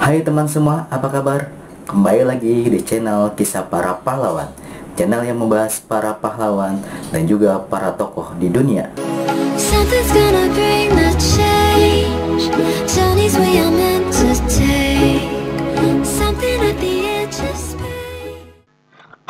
Hai teman semua, apa kabar? Kembali lagi di channel Kisah Para Pahlawan, channel yang membahas para pahlawan dan juga para tokoh di dunia. Something's gonna bring the change. Journeys we are meant to take. Something at the edge of space.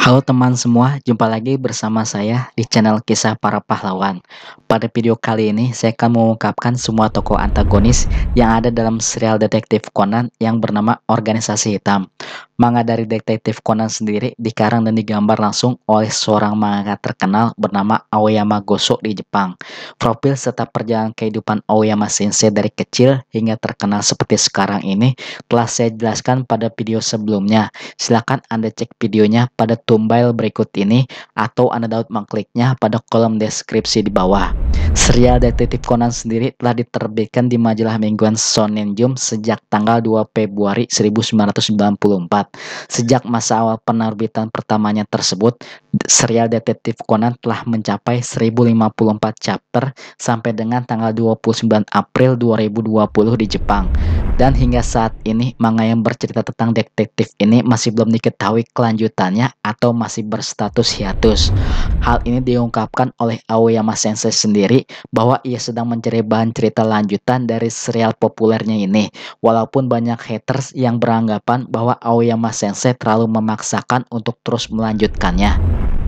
Halo teman semua, jumpa lagi bersama saya di channel Kisah Para Pahlawan. Pada video kali ini, saya akan mengungkapkan semua tokoh antagonis yang ada dalam serial detektif Conan yang bernama Organisasi Hitam. Manga dari detektif Conan sendiri dikarang dan digambar langsung oleh seorang mangaka terkenal bernama Aoyama Goso di Jepang. Profil serta perjalanan kehidupan Aoyama Sensei dari kecil hingga terkenal seperti sekarang ini telah saya jelaskan pada video sebelumnya. Silakan Anda cek videonya pada thumbnail berikut ini atau Anda dapat mengkliknya pada kolom deskripsi di bawah. Serial detektif Conan sendiri telah diterbitkan di majalah mingguan Shonen Jump sejak tanggal 2 Februari 1994. Sejak masa awal penerbitan pertamanya tersebut, serial detektif Conan telah mencapai 1054 chapter sampai dengan tanggal 29 April 2020 di Jepang. Dan hingga saat ini, manga yang bercerita tentang detektif ini masih belum diketahui kelanjutannya atau masih berstatus hiatus. Hal ini diungkapkan oleh Aoyama Sensei sendiri bahwa ia sedang mencari bahan cerita lanjutan dari serial populernya ini. Walaupun banyak haters yang beranggapan bahwa Aoyama Sensei terlalu memaksakan untuk terus melanjutkannya.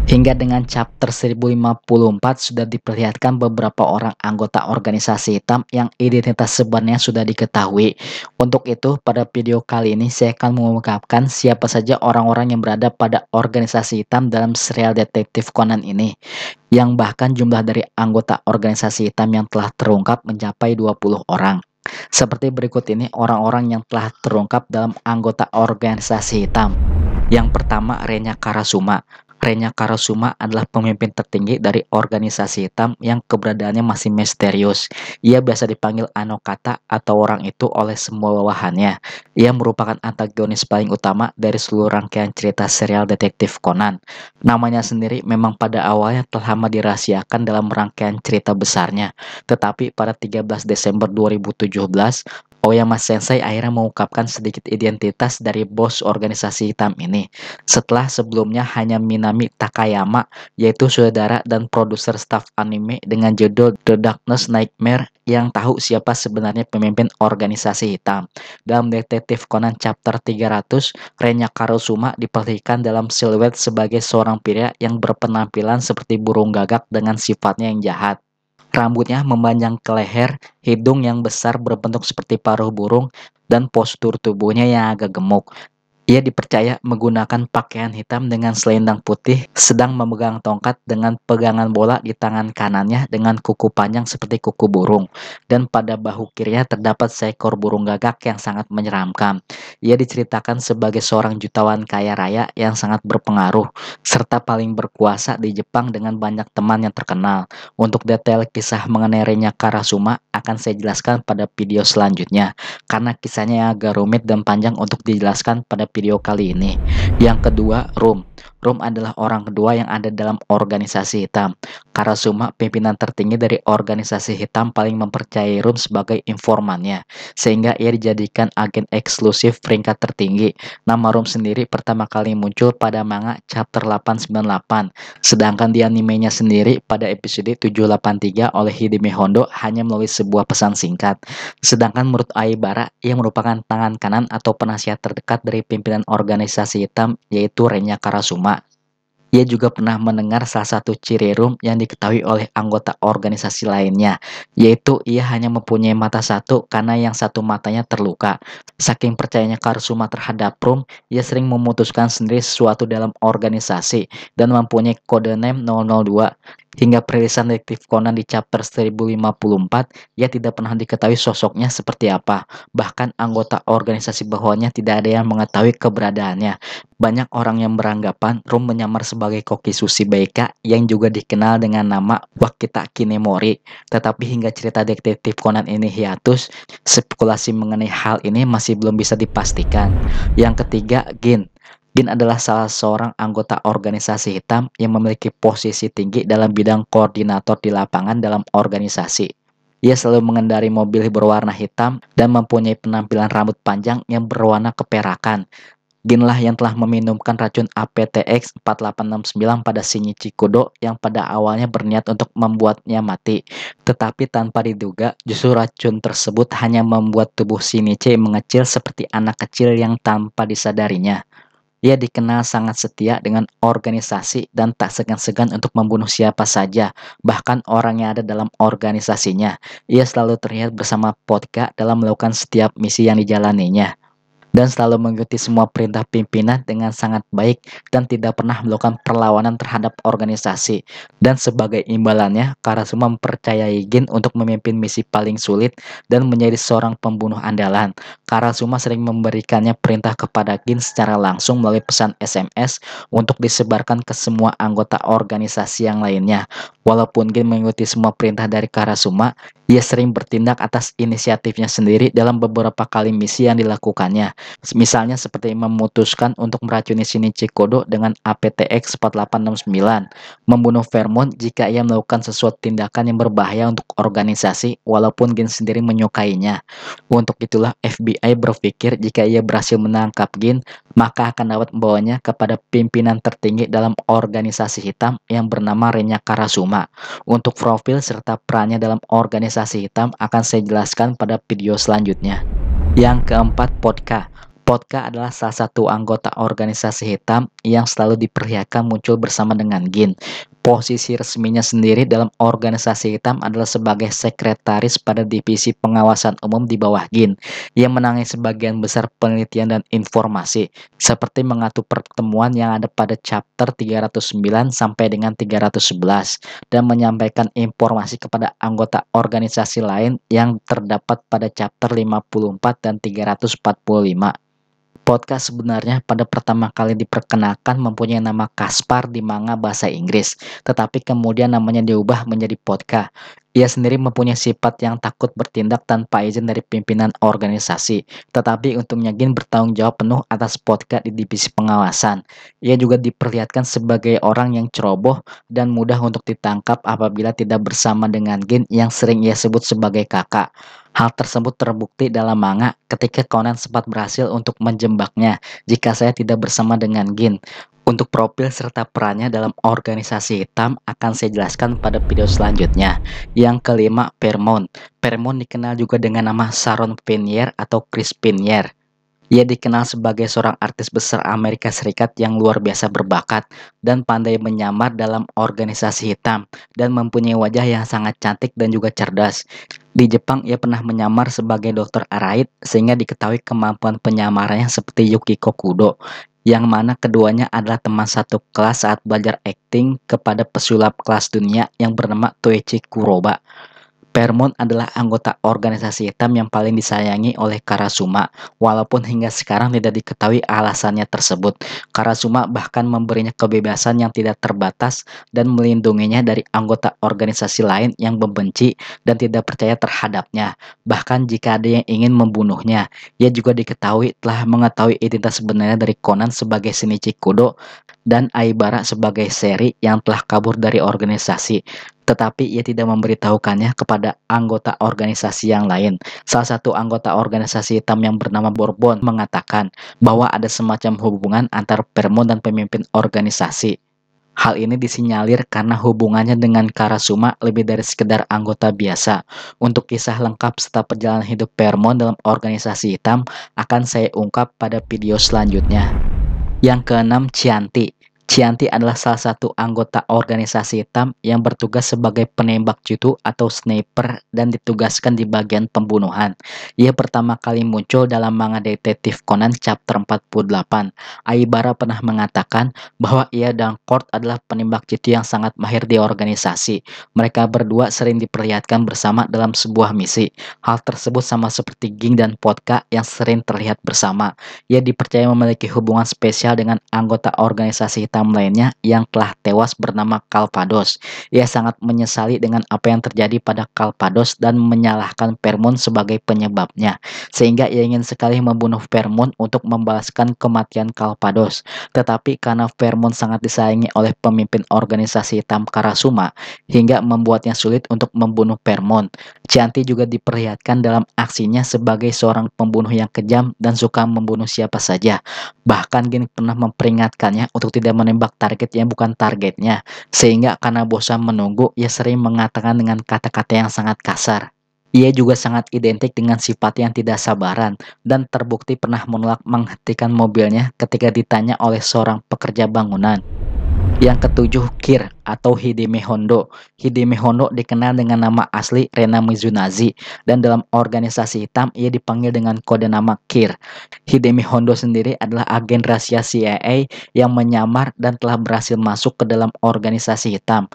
Hingga dengan chapter 1054 sudah diperlihatkan beberapa orang anggota organisasi hitam yang identitas sebenarnya sudah diketahui. Untuk itu, pada video kali ini saya akan mengungkapkan siapa saja orang-orang yang berada pada organisasi hitam dalam serial detektif Conan ini. Yang bahkan jumlah dari anggota organisasi hitam yang telah terungkap mencapai 20 orang. Seperti berikut ini orang-orang yang telah terungkap dalam anggota organisasi hitam. Yang pertama, Renya Karasuma. Renya Karasuma adalah pemimpin tertinggi dari organisasi hitam yang keberadaannya masih misterius. Ia biasa dipanggil Anokata atau orang itu oleh semua bawahannya. Ia merupakan antagonis paling utama dari seluruh rangkaian cerita serial detektif Conan. Namanya sendiri memang pada awalnya telah lama dirahasiakan dalam rangkaian cerita besarnya. Tetapi pada 13 Desember 2017, Aoyama Sensei akhirnya mengungkapkan sedikit identitas dari bos organisasi hitam ini. Setelah sebelumnya hanya Minami Takayama, yaitu saudara dan produser staf anime dengan judul The Darkness Nightmare yang tahu siapa sebenarnya pemimpin organisasi hitam. Dalam Detektif Conan chapter 300, Renya Karasuma diperlihatkan dalam siluet sebagai seorang pria yang berpenampilan seperti burung gagak dengan sifatnya yang jahat. Rambutnya memanjang ke leher, hidung yang besar berbentuk seperti paruh burung, dan postur tubuhnya yang agak gemuk. Ia dipercaya menggunakan pakaian hitam dengan selendang putih, sedang memegang tongkat dengan pegangan bola di tangan kanannya dengan kuku panjang seperti kuku burung. Dan pada bahu kirinya terdapat seekor burung gagak yang sangat menyeramkan. Ia diceritakan sebagai seorang jutawan kaya raya yang sangat berpengaruh, serta paling berkuasa di Jepang dengan banyak teman yang terkenal. Untuk detail kisah mengenai Renya Karasuma akan saya jelaskan pada video selanjutnya, karena kisahnya yang agak rumit dan panjang untuk dijelaskan pada video kali ini. Yang kedua, Rum. Rum adalah orang kedua yang ada dalam organisasi hitam. Karasuma, pimpinan tertinggi dari organisasi hitam, paling mempercayai Rum sebagai informannya, sehingga ia dijadikan agen eksklusif peringkat tertinggi. Nama Rum sendiri pertama kali muncul pada manga chapter 898, sedangkan di animenya sendiri pada episode 783 oleh Hidemi Hondo hanya melalui sebuah pesan singkat. Sedangkan menurut Aibara, ia merupakan tangan kanan atau penasihat terdekat dari pimpinan organisasi hitam, yaitu Renya Karasuma. Ia juga pernah mendengar salah satu ciri Rum yang diketahui oleh anggota organisasi lainnya, yaitu ia hanya mempunyai mata satu karena yang satu matanya terluka. Saking percayanya Karasuma terhadap Rum, ia sering memutuskan sendiri sesuatu dalam organisasi dan mempunyai kode name 002. Hingga perilisan detektif Conan di chapter 1054, ia tidak pernah diketahui sosoknya seperti apa. Bahkan anggota organisasi bawahnya tidak ada yang mengetahui keberadaannya. Banyak orang yang beranggapan Rum menyamar sebagai koki sushi Baika yang juga dikenal dengan nama Wakita Kinemori. Tetapi hingga cerita detektif Conan ini hiatus, spekulasi mengenai hal ini masih belum bisa dipastikan. Yang ketiga, Gin. Gin adalah salah seorang anggota organisasi hitam yang memiliki posisi tinggi dalam bidang koordinator di lapangan dalam organisasi. Ia selalu mengendarai mobil berwarna hitam dan mempunyai penampilan rambut panjang yang berwarna keperakan. Gin lah yang telah meminumkan racun APTX 4869 pada Shinichi Kudo yang pada awalnya berniat untuk membuatnya mati. Tetapi tanpa diduga, justru racun tersebut hanya membuat tubuh Shinichi mengecil seperti anak kecil yang tanpa disadarinya. Ia dikenal sangat setia dengan organisasi dan tak segan-segan untuk membunuh siapa saja, bahkan orang yang ada dalam organisasinya. Ia selalu terlihat bersama Podka dalam melakukan setiap misi yang dijalaninya, dan selalu mengikuti semua perintah pimpinan dengan sangat baik dan tidak pernah melakukan perlawanan terhadap organisasi. Dan sebagai imbalannya, Karasuma mempercayai Gin untuk memimpin misi paling sulit dan menjadi seorang pembunuh andalan. Karasuma sering memberikannya perintah kepada Gin secara langsung melalui pesan SMS untuk disebarkan ke semua anggota organisasi yang lainnya. Walaupun Gin mengikuti semua perintah dari Karasuma, ia sering bertindak atas inisiatifnya sendiri dalam beberapa kali misi yang dilakukannya. Misalnya seperti memutuskan untuk meracuni Shinichi Kodo dengan APTX 4869, membunuh Vermont jika ia melakukan sesuatu tindakan yang berbahaya untuk organisasi walaupun Gin sendiri menyukainya. Untuk itulah FBI berpikir jika ia berhasil menangkap Gin, maka akan dapat membawanya kepada pimpinan tertinggi dalam organisasi hitam yang bernama Renya Karasuma. Untuk profil serta perannya dalam organisasi hitam akan saya jelaskan pada video selanjutnya. Yang keempat, Podka. Podka adalah salah satu anggota organisasi hitam yang selalu diperlihatkan muncul bersama dengan Gin. Posisi resminya sendiri dalam organisasi hitam adalah sebagai sekretaris pada divisi pengawasan umum di bawah Gin. Ia menangani sebagian besar penelitian dan informasi, seperti mengatur pertemuan yang ada pada chapter 309 sampai dengan 311, dan menyampaikan informasi kepada anggota organisasi lain yang terdapat pada chapter 54 dan 345. Podcast sebenarnya pada pertama kali diperkenalkan mempunyai nama Kaspar di manga bahasa Inggris, tetapi kemudian namanya diubah menjadi Podka. Ia sendiri mempunyai sifat yang takut bertindak tanpa izin dari pimpinan organisasi, tetapi untungnya Gin bertanggung jawab penuh atas Podka di divisi pengawasan. Ia juga diperlihatkan sebagai orang yang ceroboh dan mudah untuk ditangkap apabila tidak bersama dengan Gin yang sering ia sebut sebagai kakak. Hal tersebut terbukti dalam manga ketika Conan sempat berhasil untuk menjebaknya jika saya tidak bersama dengan Gin. Untuk profil serta perannya dalam organisasi hitam akan saya jelaskan pada video selanjutnya. Yang kelima, Vermont. Vermont dikenal juga dengan nama Sharon Pinier atau Chris Pinier. Ia dikenal sebagai seorang artis besar Amerika Serikat yang luar biasa berbakat dan pandai menyamar dalam organisasi hitam dan mempunyai wajah yang sangat cantik dan juga cerdas. Di Jepang, ia pernah menyamar sebagai Dr. Araid sehingga diketahui kemampuan penyamarannya seperti Yukiko Kudo, yang mana keduanya adalah teman satu kelas saat belajar akting kepada pesulap kelas dunia yang bernama Toichi Kuroba. Vermont adalah anggota organisasi hitam yang paling disayangi oleh Karasuma, walaupun hingga sekarang tidak diketahui alasannya tersebut. Karasuma bahkan memberinya kebebasan yang tidak terbatas dan melindunginya dari anggota organisasi lain yang membenci dan tidak percaya terhadapnya. Bahkan jika ada yang ingin membunuhnya, ia juga diketahui telah mengetahui identitas sebenarnya dari Conan sebagai Shinichi Kudo dan Aibara sebagai Seri yang telah kabur dari organisasi. Tetapi ia tidak memberitahukannya kepada anggota organisasi yang lain. Salah satu anggota organisasi hitam yang bernama Bourbon mengatakan bahwa ada semacam hubungan antara Vermont dan pemimpin organisasi. Hal ini disinyalir karena hubungannya dengan Karasuma lebih dari sekedar anggota biasa. Untuk kisah lengkap serta perjalanan hidup Vermont dalam organisasi hitam akan saya ungkap pada video selanjutnya. Yang keenam, Chianti. Chianti adalah salah satu anggota organisasi hitam yang bertugas sebagai penembak jitu atau sniper dan ditugaskan di bagian pembunuhan. Ia pertama kali muncul dalam manga detektif Conan chapter 48. Aibara pernah mengatakan bahwa ia dan Kurt adalah penembak jitu yang sangat mahir di organisasi. Mereka berdua sering diperlihatkan bersama dalam sebuah misi. Hal tersebut sama seperti Ging dan Podka yang sering terlihat bersama. Ia dipercaya memiliki hubungan spesial dengan anggota organisasi hitam hitam lainnya yang telah tewas bernama Calvados. Ia sangat menyesali dengan apa yang terjadi pada Calvados dan menyalahkan Vermont sebagai penyebabnya, sehingga ia ingin sekali membunuh Vermont untuk membalaskan kematian Calvados. Tetapi karena Vermont sangat disayangi oleh pemimpin organisasi hitam Karasuma, hingga membuatnya sulit untuk membunuh Vermont. Chianti juga diperlihatkan dalam aksinya sebagai seorang pembunuh yang kejam dan suka membunuh siapa saja. Bahkan Gin pernah memperingatkannya untuk tidak menembak target yang bukan targetnya, sehingga karena bosan menunggu, ia sering mengatakan dengan kata-kata yang sangat kasar. Ia juga sangat identik dengan sifat yang tidak sabaran dan terbukti pernah menolak menghentikan mobilnya ketika ditanya oleh seorang pekerja bangunan. Yang ketujuh, Kir atau Hideme Hondo. Hideme Hondo dikenal dengan nama asli Rena Mizunazi dan dalam organisasi hitam ia dipanggil dengan kode nama Kir. Hideme Hondo sendiri adalah agen rahasia CIA yang menyamar dan telah berhasil masuk ke dalam organisasi hitam.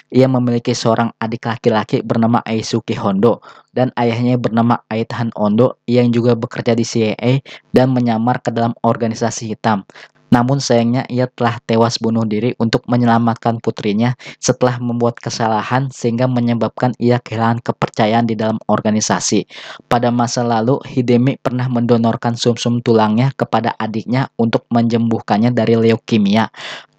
Ia memiliki seorang adik laki-laki bernama Eisuke Hondo dan ayahnya bernama Aithan Hondo yang juga bekerja di CIA dan menyamar ke dalam organisasi hitam. Namun sayangnya ia telah tewas bunuh diri untuk menyelamatkan putrinya setelah membuat kesalahan sehingga menyebabkan ia kehilangan kepercayaan di dalam organisasi. Pada masa lalu, Hidemi pernah mendonorkan sumsum tulangnya kepada adiknya untuk menyembuhkannya dari leukemia.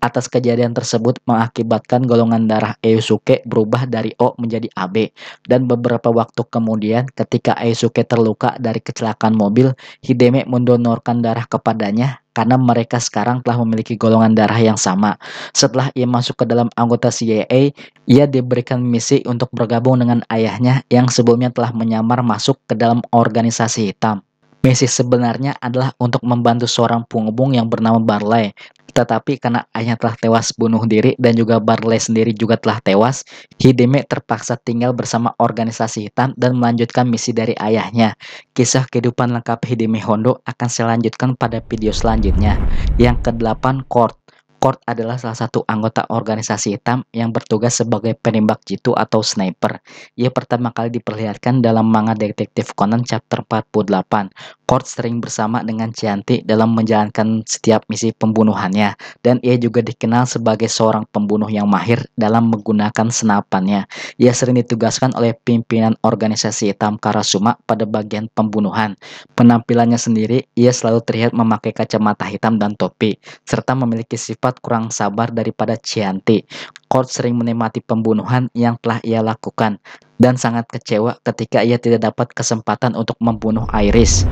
Atas kejadian tersebut mengakibatkan golongan darah Eisuke berubah dari O menjadi AB. Dan beberapa waktu kemudian ketika Eisuke terluka dari kecelakaan mobil, Hideme mendonorkan darah kepadanya karena mereka sekarang telah memiliki golongan darah yang sama. Setelah ia masuk ke dalam anggota CIA, ia diberikan misi untuk bergabung dengan ayahnya yang sebelumnya telah menyamar masuk ke dalam organisasi hitam. Misi sebenarnya adalah untuk membantu seorang penghubung yang bernama Barley. Tetapi karena ayahnya telah tewas bunuh diri dan juga Barley sendiri juga telah tewas, Hideme terpaksa tinggal bersama organisasi hitam dan melanjutkan misi dari ayahnya. Kisah kehidupan lengkap Hideme Hondo akan saya lanjutkan pada video selanjutnya. Yang ke-8, Court. Court adalah salah satu anggota organisasi hitam yang bertugas sebagai penembak jitu atau sniper. Ia pertama kali diperlihatkan dalam manga Detektif Conan chapter 48. Court sering bersama dengan Chianti dalam menjalankan setiap misi pembunuhannya, dan ia juga dikenal sebagai seorang pembunuh yang mahir dalam menggunakan senapannya. Ia sering ditugaskan oleh pimpinan organisasi hitam Karasuma pada bagian pembunuhan. Penampilannya sendiri, ia selalu terlihat memakai kacamata hitam dan topi, serta memiliki sifat kurang sabar daripada Chianti. Court sering menikmati pembunuhan yang telah ia lakukan dan sangat kecewa ketika ia tidak dapat kesempatan untuk membunuh Iris.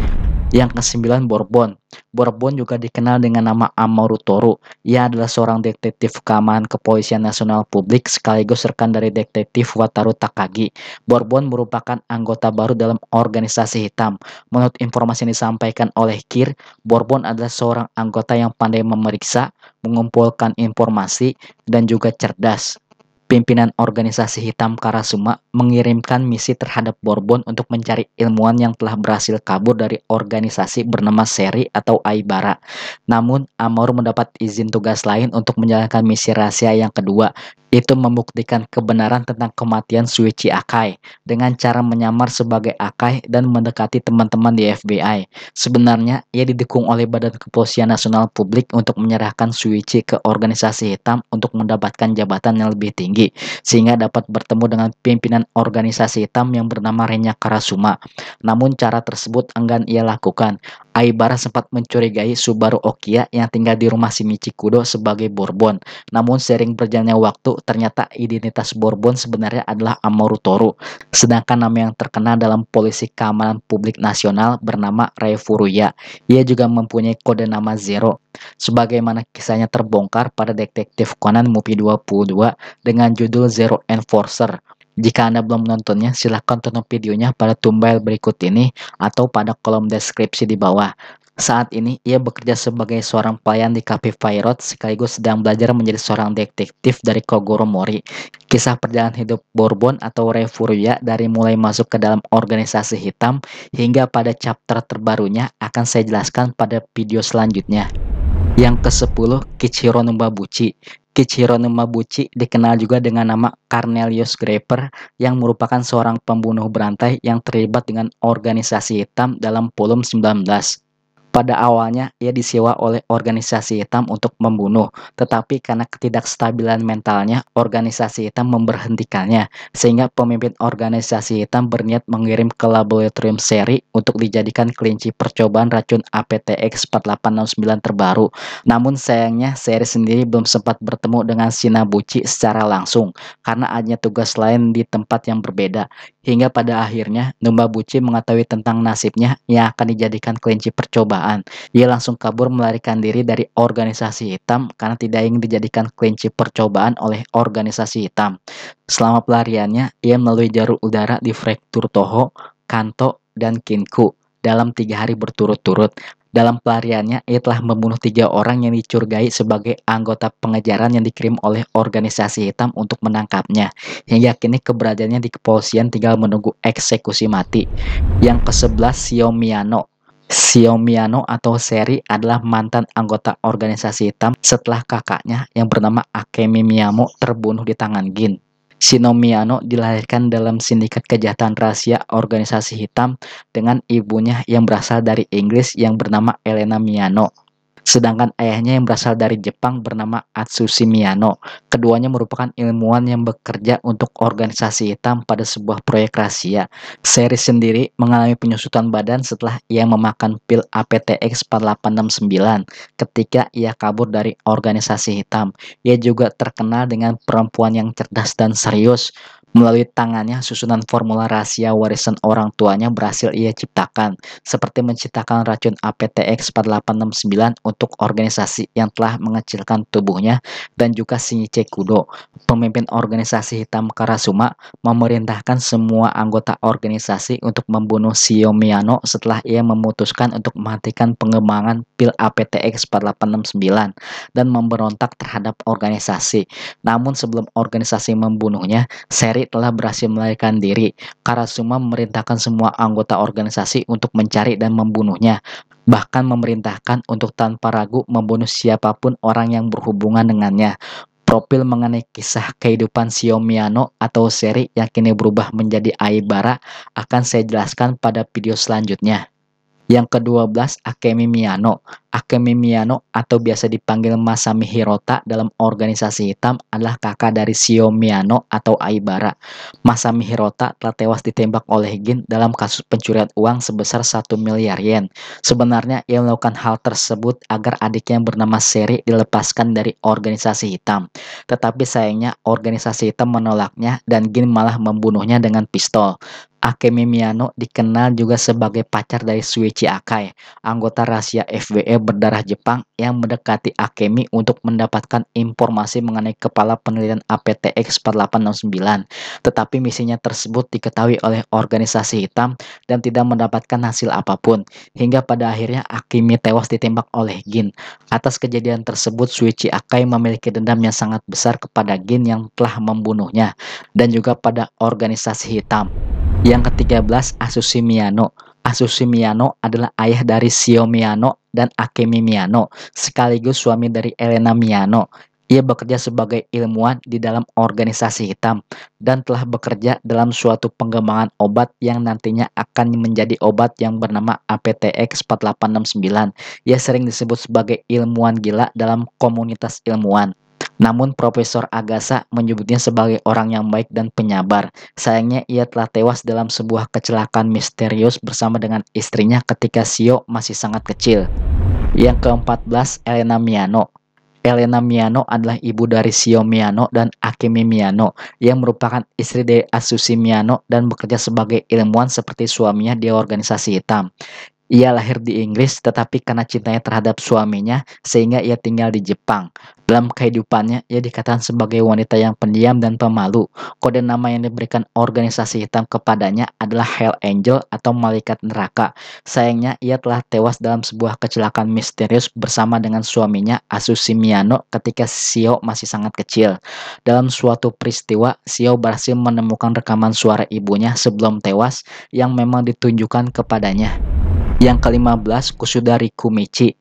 Yang ke-9, Bourbon. Bourbon juga dikenal dengan nama Amaru Toru. Ia adalah seorang detektif keamanan Kepolisian Nasional Publik sekaligus rekan dari detektif Wataru Takagi. Bourbon merupakan anggota baru dalam organisasi hitam. Menurut informasi yang disampaikan oleh Kir, Bourbon adalah seorang anggota yang pandai memeriksa, mengumpulkan informasi, dan juga cerdas. Pimpinan organisasi hitam Karasuma mengirimkan misi terhadap Bourbon untuk mencari ilmuwan yang telah berhasil kabur dari organisasi bernama Seri atau Aibara. Namun, Amaru mendapat izin tugas lain untuk menjalankan misi rahasia yang kedua, itu membuktikan kebenaran tentang kematian Shuichi Akai dengan cara menyamar sebagai Akai dan mendekati teman-teman di FBI. Sebenarnya, ia didukung oleh Badan Kepolisian Nasional Publik untuk menyerahkan Shuichi ke organisasi hitam untuk mendapatkan jabatan yang lebih tinggi, sehingga dapat bertemu dengan pimpinan organisasi hitam yang bernama Renya Karasuma. Namun cara tersebut enggan ia lakukan. Aibara sempat mencurigai Subaru Okiya yang tinggal di rumah Shinichi Kudo sebagai Bourbon. Namun sering berjalannya waktu, ternyata identitas Bourbon sebenarnya adalah Amaru Toru. Sedangkan nama yang terkenal dalam polisi keamanan publik nasional bernama Rei Furuya. Ia juga mempunyai kode nama Zero. Sebagaimana kisahnya terbongkar pada Detektif Conan Movie 22 dengan judul Zero Enforcer. Jika Anda belum menontonnya, silahkan tonton videonya pada thumbnail berikut ini atau pada kolom deskripsi di bawah. Saat ini, ia bekerja sebagai seorang pelayan di Cafe Pirate sekaligus sedang belajar menjadi seorang detektif dari Kogoro Mori. Kisah perjalanan hidup Bourbon atau Rei Furuya dari mulai masuk ke dalam organisasi hitam hingga pada chapter terbarunya akan saya jelaskan pada video selanjutnya. Yang ke-10, Kichiro Numabuchi. Kichiro Numabuchi dikenal juga dengan nama Cornelius Graper yang merupakan seorang pembunuh berantai yang terlibat dengan organisasi hitam dalam volume 19. Pada awalnya, ia disewa oleh organisasi hitam untuk membunuh, tetapi karena ketidakstabilan mentalnya, organisasi hitam memberhentikannya, sehingga pemimpin organisasi hitam berniat mengirim ke laboratorium seri untuk dijadikan kelinci percobaan racun APTX4869 terbaru. Namun sayangnya, seri sendiri belum sempat bertemu dengan Shinabuchi secara langsung, karena adanya tugas lain di tempat yang berbeda. Hingga pada akhirnya, Numabuchi mengetahui tentang nasibnya yang akan dijadikan kelinci percobaan. Ia langsung kabur melarikan diri dari organisasi hitam karena tidak ingin dijadikan kelinci percobaan oleh organisasi hitam. Selama pelariannya, ia melalui jalur udara di prefektur Toho, Kanto, dan Kinku dalam 3 hari berturut-turut. Dalam pelariannya, ia telah membunuh 3 orang yang dicurigai sebagai anggota pengejaran yang dikirim oleh organisasi hitam untuk menangkapnya. Hingga kini keberadaannya di kepolisian tinggal menunggu eksekusi mati. Yang ke-11, Shio Miyano. Shio Miyano atau Seri adalah mantan anggota organisasi hitam setelah kakaknya yang bernama Akemi Miyamo terbunuh di tangan Gin. Shino Miyano dilahirkan dalam sindikat kejahatan rahasia organisasi hitam dengan ibunya yang berasal dari Inggris yang bernama Elena Miyano. Sedangkan ayahnya yang berasal dari Jepang bernama Atsushi Miyano. Keduanya merupakan ilmuwan yang bekerja untuk organisasi hitam pada sebuah proyek rahasia. Seri sendiri mengalami penyusutan badan setelah ia memakan pil APTX4869 ketika ia kabur dari organisasi hitam. Ia juga terkenal dengan perempuan yang cerdas dan serius. Melalui tangannya, susunan formula rahasia warisan orang tuanya berhasil ia ciptakan, seperti menciptakan racun APTX4869 untuk organisasi yang telah mengecilkan tubuhnya, dan juga Shinichi Kudo, pemimpin organisasi hitam Karasuma, memerintahkan semua anggota organisasi untuk membunuh Shio Miyano setelah ia memutuskan untuk menghentikan pengembangan pil APTX4869 dan memberontak terhadap organisasi. Namun sebelum organisasi membunuhnya, Seri telah berhasil melarikan diri. Karasuma memerintahkan semua anggota organisasi untuk mencari dan membunuhnya, bahkan memerintahkan untuk tanpa ragu membunuh siapapun orang yang berhubungan dengannya. Profil mengenai kisah kehidupan Shio Miyano atau Seri yang kini berubah menjadi Aibara akan saya jelaskan pada video selanjutnya. Yang ke-12, Akemi Miyano. Akemi Miyano atau biasa dipanggil Masami Hirota dalam organisasi hitam adalah kakak dari Shio Miyano atau Aibara. Masami Hirota telah tewas ditembak oleh Gin dalam kasus pencurian uang sebesar 1 miliar yen. Sebenarnya ia melakukan hal tersebut agar adiknya yang bernama Seri dilepaskan dari organisasi hitam. Tetapi sayangnya organisasi hitam menolaknya dan Gin malah membunuhnya dengan pistol. Akemi Miyano dikenal juga sebagai pacar dari Shuichi Akai, anggota rahasia FBE berdarah Jepang yang mendekati Akemi untuk mendapatkan informasi mengenai kepala penelitian APTX4869. Tetapi misinya tersebut diketahui oleh organisasi hitam dan tidak mendapatkan hasil apapun, hingga pada akhirnya Akemi tewas ditembak oleh Gin. Atas kejadian tersebut, Shuichi Akai memiliki dendam yang sangat besar kepada Gin yang telah membunuhnya, dan juga pada organisasi hitam. Yang ke-13, Atsushi Miyano. Atsushi Miyano adalah ayah dari Shio Miyano dan Akemi Miyano, sekaligus suami dari Elena Miyano. Ia bekerja sebagai ilmuwan di dalam organisasi hitam dan telah bekerja dalam suatu pengembangan obat yang nantinya akan menjadi obat yang bernama APTX4869. Ia sering disebut sebagai ilmuwan gila dalam komunitas ilmuwan. Namun Profesor Agasa menyebutnya sebagai orang yang baik dan penyabar. Sayangnya ia telah tewas dalam sebuah kecelakaan misterius bersama dengan istrinya ketika Shio masih sangat kecil. Yang ke-14, Elena Miyano. Elena Miyano adalah ibu dari Shio Miyano dan Akemi Miyano yang merupakan istri dari Atsushi Miyano dan bekerja sebagai ilmuwan seperti suaminya di organisasi hitam. Ia lahir di Inggris tetapi karena cintanya terhadap suaminya sehingga ia tinggal di Jepang. Dalam kehidupannya, ia dikatakan sebagai wanita yang pendiam dan pemalu. Kode nama yang diberikan organisasi hitam kepadanya adalah Hell Angel atau malaikat neraka. Sayangnya, ia telah tewas dalam sebuah kecelakaan misterius bersama dengan suaminya Atsushi Miyano ketika Shio masih sangat kecil. Dalam suatu peristiwa, Shio berhasil menemukan rekaman suara ibunya sebelum tewas yang memang ditunjukkan kepadanya. Yang ke-15, Kusudari Kumichi.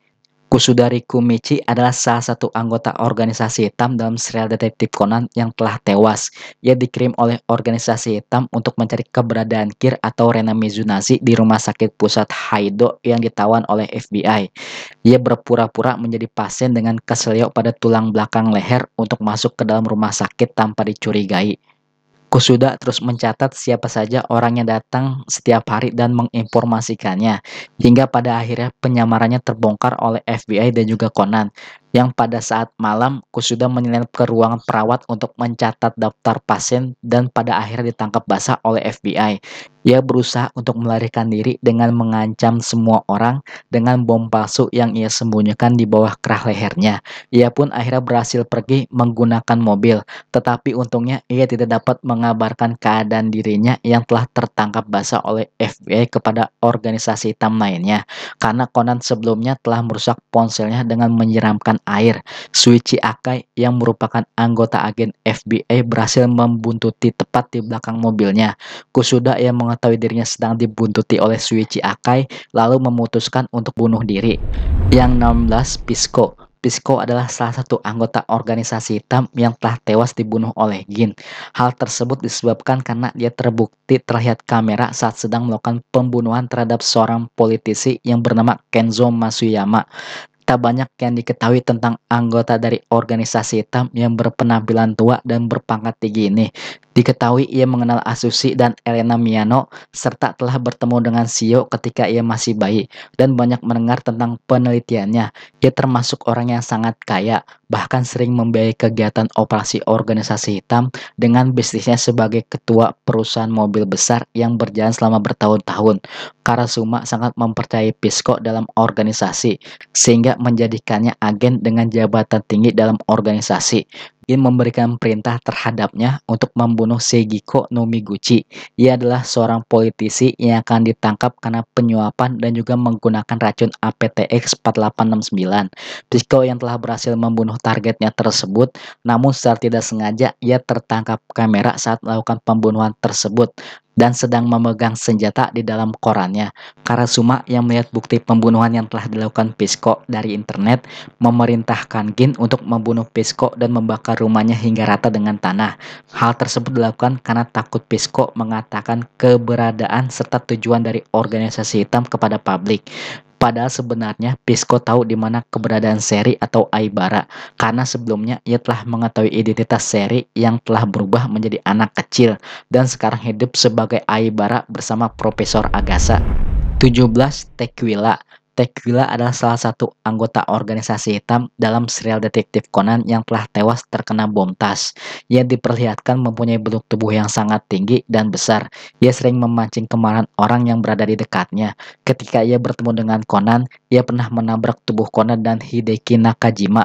Kusudari Kumichi adalah salah satu anggota organisasi hitam dalam serial detektif Conan yang telah tewas. Ia dikirim oleh organisasi hitam untuk mencari keberadaan Kir atau Rena Mizunashi di rumah sakit pusat Haido yang ditawan oleh FBI. Ia berpura-pura menjadi pasien dengan keselio pada tulang belakang leher untuk masuk ke dalam rumah sakit tanpa dicurigai. Kusuda terus mencatat siapa saja orang yang datang setiap hari dan menginformasikannya, hingga pada akhirnya penyamarannya terbongkar oleh FBI dan juga Conan, yang pada saat malam Kusuda menyelinap ke ruangan perawat untuk mencatat daftar pasien dan pada akhirnya ditangkap basah oleh FBI. Ia berusaha untuk melarikan diri dengan mengancam semua orang dengan bom palsu yang ia sembunyikan di bawah kerah lehernya. Ia pun akhirnya berhasil pergi menggunakan mobil. Tetapi untungnya ia tidak dapat mengabarkan keadaan dirinya yang telah tertangkap basah oleh FBI kepada organisasi hitam lainnya, karena Conan sebelumnya telah merusak ponselnya dengan menyiramkan air. Shuichi Akai yang merupakan anggota agen FBI berhasil membuntuti tepat di belakang mobilnya. Kusuda yang mengetahui dirinya sedang dibuntuti oleh Shuichi Akai lalu memutuskan untuk bunuh diri. Yang 16, Pisco. Pisco adalah salah satu anggota organisasi hitam yang telah tewas dibunuh oleh Gin. Hal tersebut disebabkan karena dia terbukti terlihat kamera saat sedang melakukan pembunuhan terhadap seorang politisi yang bernama Kenzo Masuyama. Tak banyak yang diketahui tentang anggota dari organisasi hitam yang berpenampilan tua dan berpangkat tinggi ini. Diketahui ia mengenal Asushi dan Elena Miyano, serta telah bertemu dengan Shio ketika ia masih bayi, dan banyak mendengar tentang penelitiannya. Ia termasuk orang yang sangat kaya, bahkan sering membiayai kegiatan operasi organisasi hitam dengan bisnisnya sebagai ketua perusahaan mobil besar yang berjalan selama bertahun-tahun. Karasuma sangat mempercayai Pisco dalam organisasi, sehingga menjadikannya agen dengan jabatan tinggi dalam organisasi. Ia memberikan perintah terhadapnya untuk membunuh Seigiko no Miguchi. Ia adalah seorang politisi yang akan ditangkap karena penyuapan dan juga menggunakan racun APTX 4869. Pisco yang telah berhasil membunuh targetnya tersebut, namun secara tidak sengaja ia tertangkap kamera saat melakukan pembunuhan tersebut dan sedang memegang senjata di dalam korannya. Karasuma yang melihat bukti pembunuhan yang telah dilakukan Pisco dari internet memerintahkan Gin untuk membunuh Pisco dan membakar rumahnya hingga rata dengan tanah. Hal tersebut dilakukan karena takut Pisco mengatakan keberadaan serta tujuan dari organisasi hitam kepada publik. Padahal sebenarnya Pisco tahu di mana keberadaan Seri atau Aibara, karena sebelumnya ia telah mengetahui identitas Seri yang telah berubah menjadi anak kecil dan sekarang hidup sebagai Aibara bersama Profesor Agasa. 17. Tequila. Tequila adalah salah satu anggota organisasi hitam dalam serial detektif Conan yang telah tewas terkena bom tas. Ia diperlihatkan mempunyai bentuk tubuh yang sangat tinggi dan besar. Ia sering memancing kemarahan orang yang berada di dekatnya. Ketika ia bertemu dengan Conan, ia pernah menabrak tubuh Conan dan Hideki Nakajima,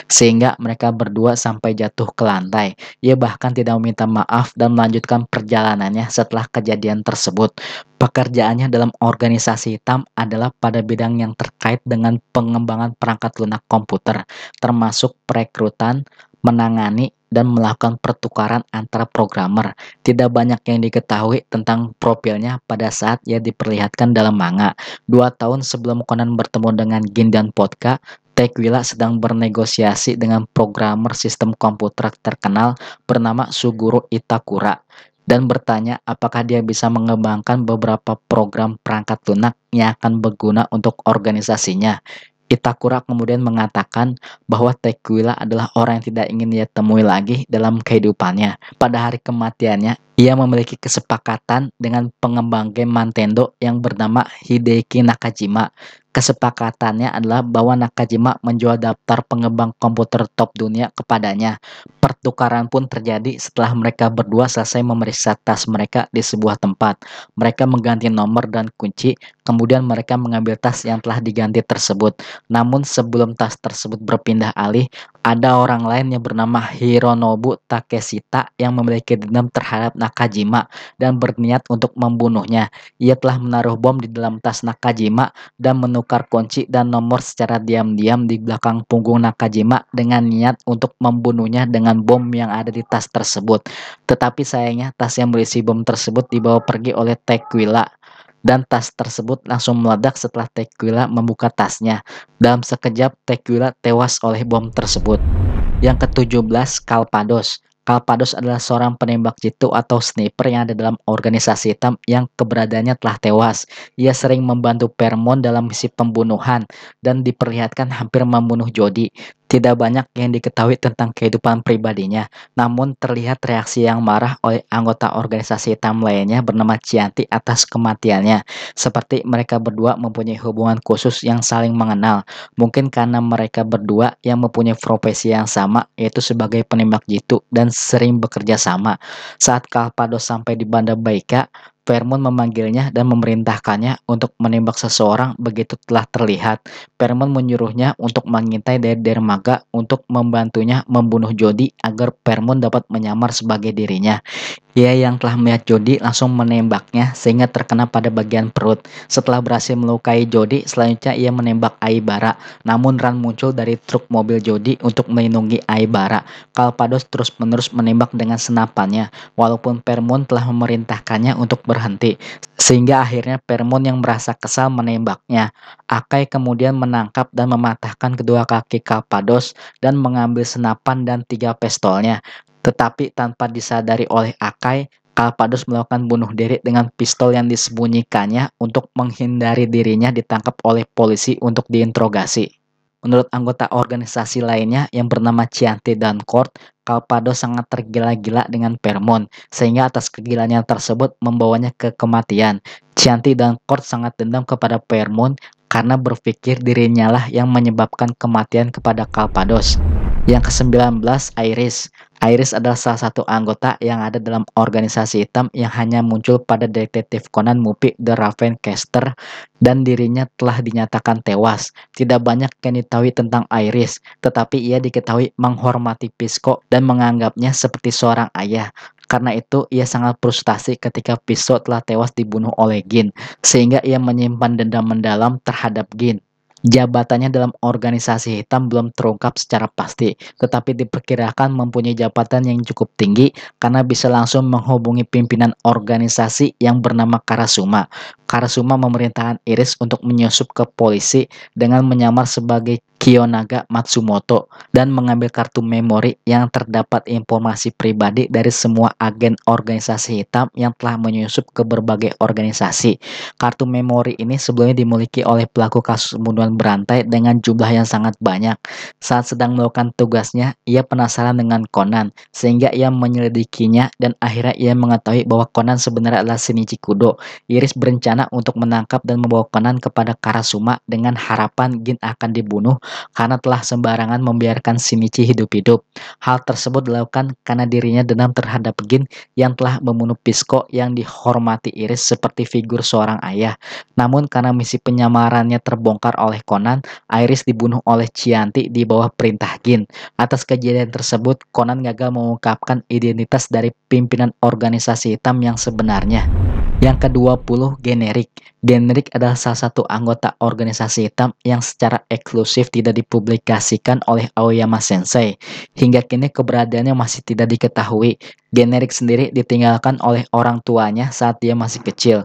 sehingga mereka berdua sampai jatuh ke lantai. Ia bahkan tidak meminta maaf dan melanjutkan perjalanannya setelah kejadian tersebut. Pekerjaannya dalam organisasi hitam adalah pada bidang yang terkait dengan pengembangan perangkat lunak komputer, termasuk perekrutan, menangani, dan melakukan pertukaran antara programmer. Tidak banyak yang diketahui tentang profilnya pada saat ia diperlihatkan dalam manga. 2 tahun sebelum Conan bertemu dengan Gin dan Podka, Tequila sedang bernegosiasi dengan programmer sistem komputer terkenal bernama Suguru Itakura dan bertanya apakah dia bisa mengembangkan beberapa program perangkat lunak yang akan berguna untuk organisasinya. Itakura kemudian mengatakan bahwa Tequila adalah orang yang tidak ingin ia temui lagi dalam kehidupannya. Pada hari kematiannya, ia memiliki kesepakatan dengan pengembang game Nintendo yang bernama Hideki Nakajima. Kesepakatannya adalah bahwa Nakajima menjual daftar pengembang komputer top dunia kepadanya. Pertukaran pun terjadi setelah mereka berdua selesai memeriksa tas mereka di sebuah tempat. Mereka mengganti nomor dan kunci, kemudian mereka mengambil tas yang telah diganti tersebut. Namun sebelum tas tersebut berpindah alih, ada orang lain yang bernama Hironobu Takeshita yang memiliki dendam terhadap Nakajima dan berniat untuk membunuhnya. Ia telah menaruh bom di dalam tas Nakajima dan menukar kunci dan nomor secara diam-diam di belakang punggung Nakajima dengan niat untuk membunuhnya dengan bom yang ada di tas tersebut. Tetapi sayangnya tas yang berisi bom tersebut dibawa pergi oleh Tequila. dan tas tersebut langsung meledak setelah Tequila membuka tasnya. Dalam sekejap, Tequila tewas oleh bom tersebut. Yang ke-17, Calpados. Calpados adalah seorang penembak jitu atau sniper yang ada dalam organisasi hitam yang keberadaannya telah tewas. Ia sering membantu Paramount dalam misi pembunuhan dan diperlihatkan hampir membunuh Jody. Tidak banyak yang diketahui tentang kehidupan pribadinya, namun terlihat reaksi yang marah oleh anggota organisasi hitam lainnya bernama Chianti atas kematiannya. Seperti mereka berdua mempunyai hubungan khusus yang saling mengenal. Mungkin karena mereka berdua yang mempunyai profesi yang sama, yaitu sebagai penembak jitu dan sering bekerja sama. Saat Calpados sampai di Banda Baika, Paramount memanggilnya dan memerintahkannya untuk menembak seseorang begitu telah terlihat. Paramount menyuruhnya untuk mengintai dari dermaga untuk membantunya membunuh Jody agar Paramount dapat menyamar sebagai dirinya. Ia yang telah melihat Jody langsung menembaknya sehingga terkena pada bagian perut. Setelah berhasil melukai Jody, selanjutnya ia menembak Aibara. Namun Ran muncul dari truk mobil Jody untuk melindungi Aibara. Calpados terus-menerus menembak dengan senapannya, walaupun Paramount telah memerintahkannya untuk berhenti. Sehingga akhirnya Paramount yang merasa kesal menembaknya. Akai kemudian menangkap dan mematahkan kedua kaki Calpados dan mengambil senapan dan 3 pistolnya. Tetapi tanpa disadari oleh Akai, Calpados melakukan bunuh diri dengan pistol yang disembunyikannya untuk menghindari dirinya ditangkap oleh polisi untuk diinterogasi. Menurut anggota organisasi lainnya yang bernama Chianti dan Court, Calpados sangat tergila-gila dengan Paramount, sehingga atas kegilaannya tersebut membawanya ke kematian. Chianti dan Court sangat dendam kepada Paramount karena berpikir dirinya lah yang menyebabkan kematian kepada Calpados. Yang ke-19, Iris. Iris adalah salah satu anggota yang ada dalam organisasi hitam yang hanya muncul pada detektif Conan Movie The Ravencaster dan dirinya telah dinyatakan tewas. Tidak banyak yang diketahui tentang Iris, tetapi ia diketahui menghormati Pisco dan menganggapnya seperti seorang ayah. Karena itu, ia sangat frustasi ketika Pisco telah tewas dibunuh oleh Gin, sehingga ia menyimpan dendam mendalam terhadap Gin. Jabatannya dalam organisasi hitam belum terungkap secara pasti, tetapi diperkirakan mempunyai jabatan yang cukup tinggi karena bisa langsung menghubungi pimpinan organisasi yang bernama Karasuma. Karasuma memerintahkan Iris untuk menyusup ke polisi dengan menyamar sebagai Kiyonaga Matsumoto dan mengambil kartu memori yang terdapat informasi pribadi dari semua agen organisasi hitam yang telah menyusup ke berbagai organisasi. Kartu memori ini sebelumnya dimiliki oleh pelaku kasus pembunuhan berantai dengan jumlah yang sangat banyak. Saat sedang melakukan tugasnya, ia penasaran dengan Conan, sehingga ia menyelidikinya dan akhirnya ia mengetahui bahwa Conan sebenarnya adalah Shinichi Kudo. Iris berencana untuk menangkap dan membawa Conan kepada Karasuma dengan harapan Gin akan dibunuh karena telah sembarangan membiarkan Shinichi hidup-hidup. Hal tersebut dilakukan karena dirinya dendam terhadap Gin yang telah membunuh Pisco yang dihormati Iris seperti figur seorang ayah. Namun karena misi penyamarannya terbongkar oleh Conan, Iris dibunuh oleh Chianti di bawah perintah Gin. Atas kejadian tersebut, Conan gagal mengungkapkan identitas dari pimpinan organisasi hitam yang sebenarnya. Yang ke-20, Generic. Generic adalah salah satu anggota organisasi hitam yang secara eksklusif tidak dipublikasikan oleh Aoyama Sensei. Hingga kini keberadaannya masih tidak diketahui. Generic sendiri ditinggalkan oleh orang tuanya saat dia masih kecil.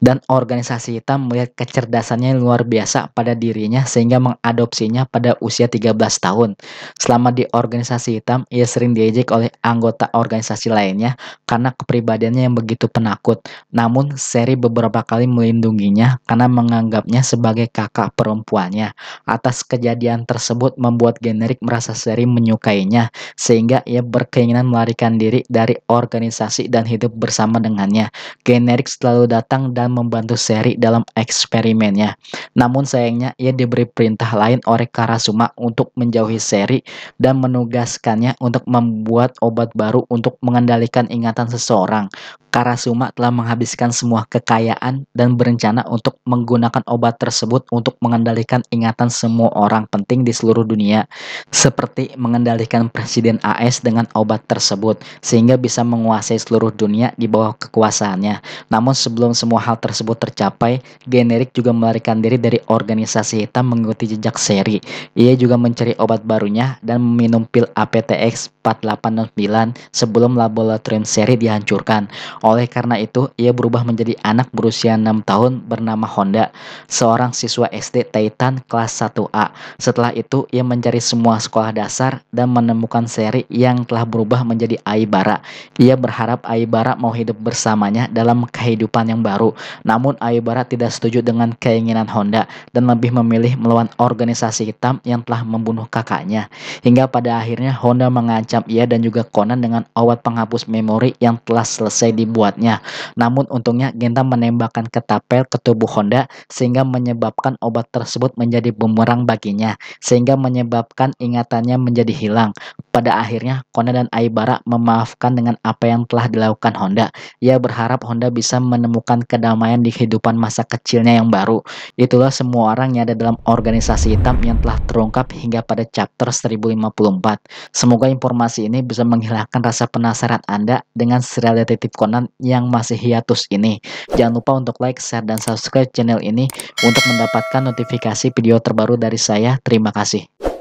Dan organisasi hitam melihat kecerdasannya yang luar biasa pada dirinya sehingga mengadopsinya pada usia 13 tahun. Selama di organisasi hitam, ia sering diejek oleh anggota organisasi lainnya karena kepribadiannya yang begitu penakut. Namun, Seri beberapa kali melindunginya karena menganggapnya sebagai kakak perempuannya. Atas kejadian tersebut membuat Generic merasa Seri menyukainya, sehingga ia berkeinginan melarikan diri dari organisasi dan hidup bersama dengannya. Generic selalu datang dan membantu Seri dalam eksperimennya. Namun sayangnya ia diberi perintah lain oleh Karasuma untuk menjauhi Seri dan menugaskannya untuk membuat obat baru untuk mengendalikan ingatan seseorang. Karasuma telah menghabiskan semua kekayaan dan berencana untuk menggunakan obat tersebut untuk mengendalikan ingatan semua orang penting di seluruh dunia, seperti mengendalikan Presiden AS dengan obat tersebut, sehingga bisa menguasai seluruh dunia di bawah kekuasaannya. Namun sebelum semua hal tersebut tercapai, Generic juga melarikan diri dari organisasi hitam mengikuti jejak Seri. Ia juga mencari obat barunya dan meminum pil APTX 1948 sebelum laboratorium seri dihancurkan. Oleh karena itu, ia berubah menjadi anak berusia 6 tahun bernama Honda, seorang siswa SD Titan kelas 1A. Setelah itu, ia mencari semua sekolah dasar dan menemukan seri yang telah berubah menjadi Aibara. Ia berharap Aibara mau hidup bersamanya dalam kehidupan yang baru. Namun Aibara tidak setuju dengan keinginan Honda dan lebih memilih melawan organisasi hitam yang telah membunuh kakaknya. Hingga pada akhirnya Honda mengancam ia dan juga Conan dengan obat penghapus memori yang telah selesai dibuatnya. Namun untungnya Genta menembakkan ketapel ke tubuh Honda sehingga menyebabkan obat tersebut menjadi bumerang baginya, sehingga menyebabkan ingatannya menjadi hilang. Pada akhirnya Conan dan Aibara memaafkan dengan apa yang telah dilakukan Honda. Ia berharap Honda bisa menemukan kedamaian di kehidupan masa kecilnya yang baru. Itulah semua orang yang ada dalam organisasi hitam yang telah terungkap hingga pada chapter 1054. Semoga informasi ini bisa menghilangkan rasa penasaran Anda dengan serial detektif Conan yang masih hiatus ini. Jangan lupa untuk like, share, dan subscribe channel ini untuk mendapatkan notifikasi video terbaru dari saya. Terima kasih.